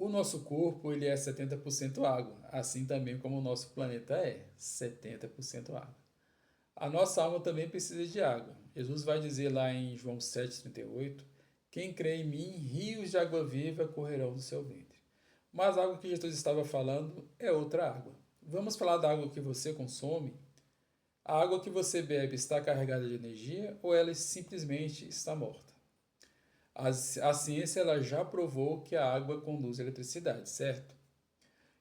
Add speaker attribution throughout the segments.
Speaker 1: O nosso corpo ele é 70% água, assim também como o nosso planeta é 70% água. A nossa alma também precisa de água. Jesus vai dizer lá em João 7,38: quem crê em mim, rios de água viva correrão do seu ventre. Mas a água que Jesus estava falando é outra água. Vamos falar da água que você consome? A água que você bebe está carregada de energia ou ela simplesmente está morta? A ciência ela já provou que a água conduz a eletricidade, certo?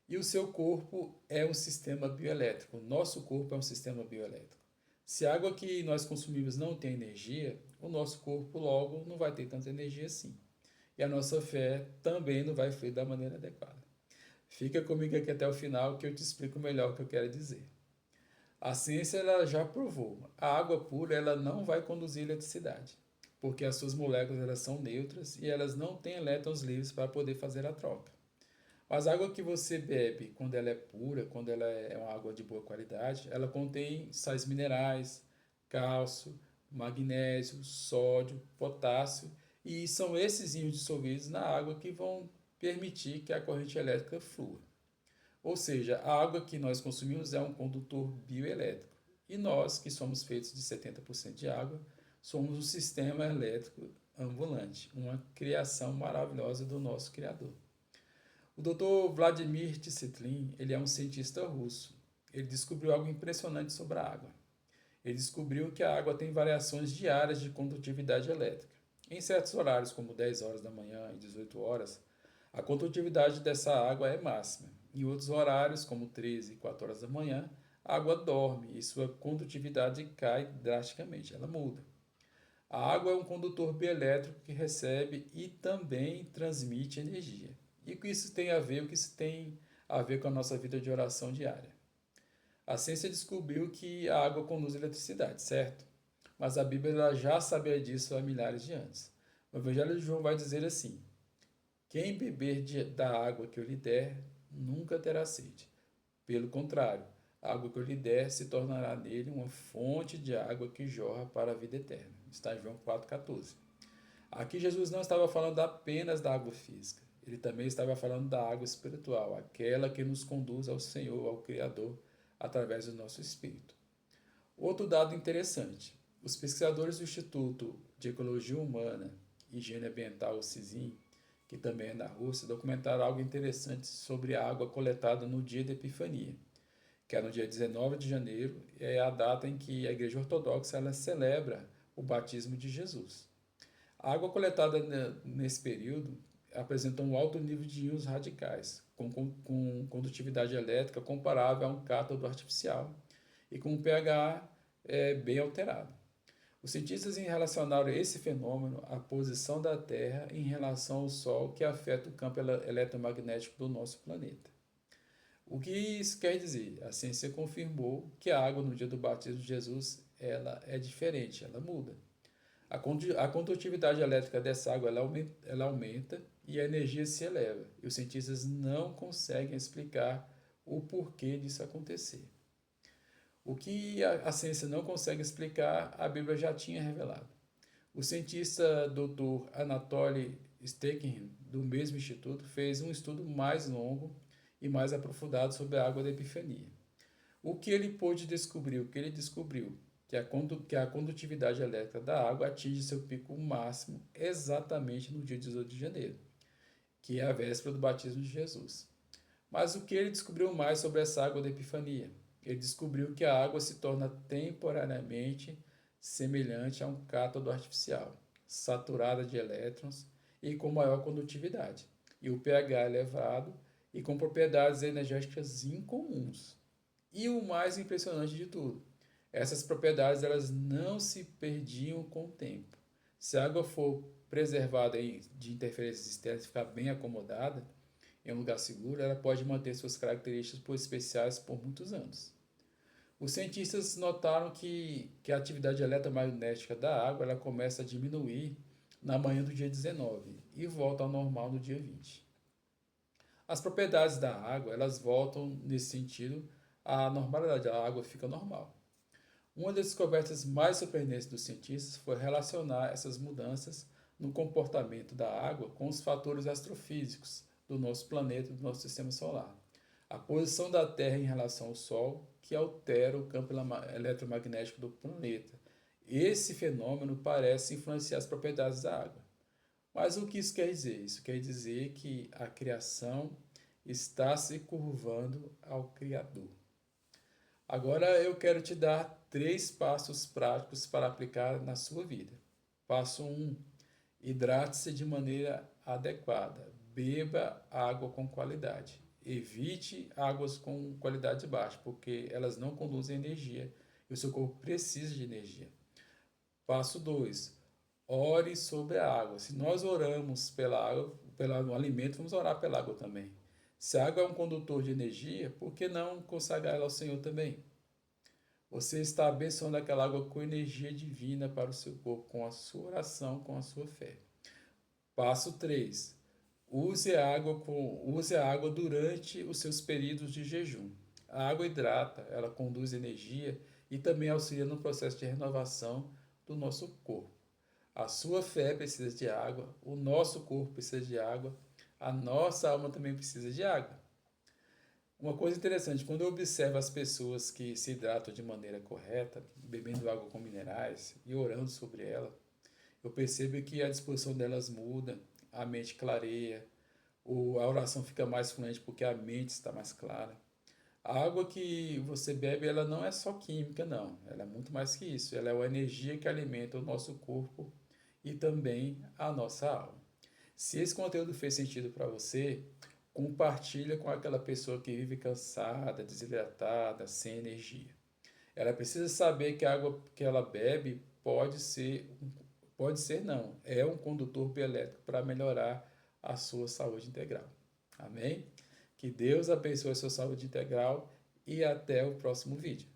Speaker 1: E o seu corpo é um sistema bioelétrico. O nosso corpo é um sistema bioelétrico. Se a água que nós consumimos não tem energia, o nosso corpo logo não vai ter tanta energia assim. E a nossa fé também não vai fluir da maneira adequada. Fica comigo aqui até o final que eu te explico melhor o que eu quero dizer. A ciência ela já provou, a água pura ela não vai conduzir eletricidade, porque as suas moléculas elas são neutras e elas não têm elétrons livres para poder fazer a troca. Mas a água que você bebe, quando ela é pura, quando ela é uma água de boa qualidade, ela contém sais minerais, cálcio, magnésio, sódio, potássio, e são esses íons dissolvidos na água que vão permitir que a corrente elétrica flua. Ou seja, a água que nós consumimos é um condutor bioelétrico. E nós, que somos feitos de 70% de água, somos um sistema elétrico ambulante, uma criação maravilhosa do nosso Criador. O Dr. Vladimir Tsetlin, ele é um cientista russo. Ele descobriu algo impressionante sobre a água. Ele descobriu que a água tem variações diárias de condutividade elétrica. Em certos horários, como 10 horas da manhã e 18 horas, a condutividade dessa água é máxima. Em outros horários, como 13 e 4 horas da manhã, a água dorme e sua condutividade cai drasticamente, ela muda. A água é um condutor bioelétrico que recebe e também transmite energia. E o que isso tem a ver? O que isso tem a ver com a nossa vida de oração diária? A ciência descobriu que a água conduz a eletricidade, certo? Mas a Bíblia já sabia disso há milhares de anos. O Evangelho de João vai dizer assim: quem beber da água que eu lhe der, nunca terá sede. Pelo contrário, a água que eu lhe der se tornará nele uma fonte de água que jorra para a vida eterna. Está em João 4,14. Aqui Jesus não estava falando apenas da água física. Ele também estava falando da água espiritual, aquela que nos conduz ao Senhor, ao Criador, através do nosso espírito. Outro dado interessante: os pesquisadores do Instituto de Ecologia Humana e Higiene Ambiental, o CISIM, que também é na Rússia, documentaram algo interessante sobre a água coletada no dia da Epifania, que é no dia 19 de janeiro, é a data em que a Igreja Ortodoxa ela celebra o batismo de Jesus. A água coletada nesse período apresenta um alto nível de íons radicais, com condutividade elétrica comparável a um cátodo artificial e com um pH bem alterado. Os cientistas relacionaram esse fenômeno à posição da Terra em relação ao Sol, que afeta o campo eletromagnético do nosso planeta. O que isso quer dizer? A ciência confirmou que a água no dia do batismo de Jesus ela é diferente, ela muda. A condutividade elétrica dessa água ela aumenta e a energia se eleva. E os cientistas não conseguem explicar o porquê disso acontecer. O que a ciência não consegue explicar, a Bíblia já tinha revelado. O cientista Dr. Anatoly Stekin, do mesmo instituto, fez um estudo mais longo e mais aprofundado sobre a água da Epifania. O que ele pôde descobrir? O que ele descobriu? Que a condutividade elétrica da água atinge seu pico máximo exatamente no dia 18 de janeiro, que é a véspera do batismo de Jesus. Mas o que ele descobriu mais sobre essa água da Epifania? Ele descobriu que a água se torna temporariamente semelhante a um cátodo artificial, saturada de elétrons e com maior condutividade, e o pH elevado e com propriedades energéticas incomuns. E o mais impressionante de tudo, essas propriedades elas não se perdiam com o tempo. Se a água for preservada de interferências externas e ficar bem acomodada, em um lugar seguro, ela pode manter suas características especiais por muitos anos. Os cientistas notaram que a atividade eletromagnética da água ela começa a diminuir na manhã do dia 19 e volta ao normal no dia 20. As propriedades da água elas voltam nesse sentido à normalidade, a água fica normal. Uma das descobertas mais surpreendentes dos cientistas foi relacionar essas mudanças no comportamento da água com os fatores astrofísicos, do nosso planeta, do nosso sistema solar. A posição da Terra em relação ao Sol, que altera o campo eletromagnético do planeta. Esse fenômeno parece influenciar as propriedades da água. Mas o que isso quer dizer? Isso quer dizer que a criação está se curvando ao Criador. Agora eu quero te dar 3 passos práticos para aplicar na sua vida. Passo 1. Hidrate-se de maneira adequada. Beba água com qualidade. Evite águas com qualidade baixa, porque elas não conduzem energia e o seu corpo precisa de energia. Passo 2. Ore sobre a água. Se nós oramos pela água, pelo alimento, vamos orar pela água também. Se a água é um condutor de energia, por que não consagrar ela ao Senhor também? Você está abençoando aquela água com energia divina para o seu corpo, com a sua oração, com a sua fé. Passo 3. Use a água durante os seus períodos de jejum. A água hidrata, ela conduz energia e também auxilia no processo de renovação do nosso corpo. A sua fé precisa de água, o nosso corpo precisa de água, a nossa alma também precisa de água. Uma coisa interessante, quando eu observo as pessoas que se hidratam de maneira correta, bebendo água com minerais e orando sobre ela, eu percebo que a disposição delas muda, a mente clareia, a oração fica mais fluente porque a mente está mais clara. A água que você bebe, ela não é só química, não. Ela é muito mais que isso. Ela é a energia que alimenta o nosso corpo e também a nossa alma. Se esse conteúdo fez sentido para você, compartilha com aquela pessoa que vive cansada, desidratada, sem energia. Ela precisa saber que a água que ela bebe é um condutor bioelétrico para melhorar a sua saúde integral. Amém? Que Deus abençoe a sua saúde integral e até o próximo vídeo.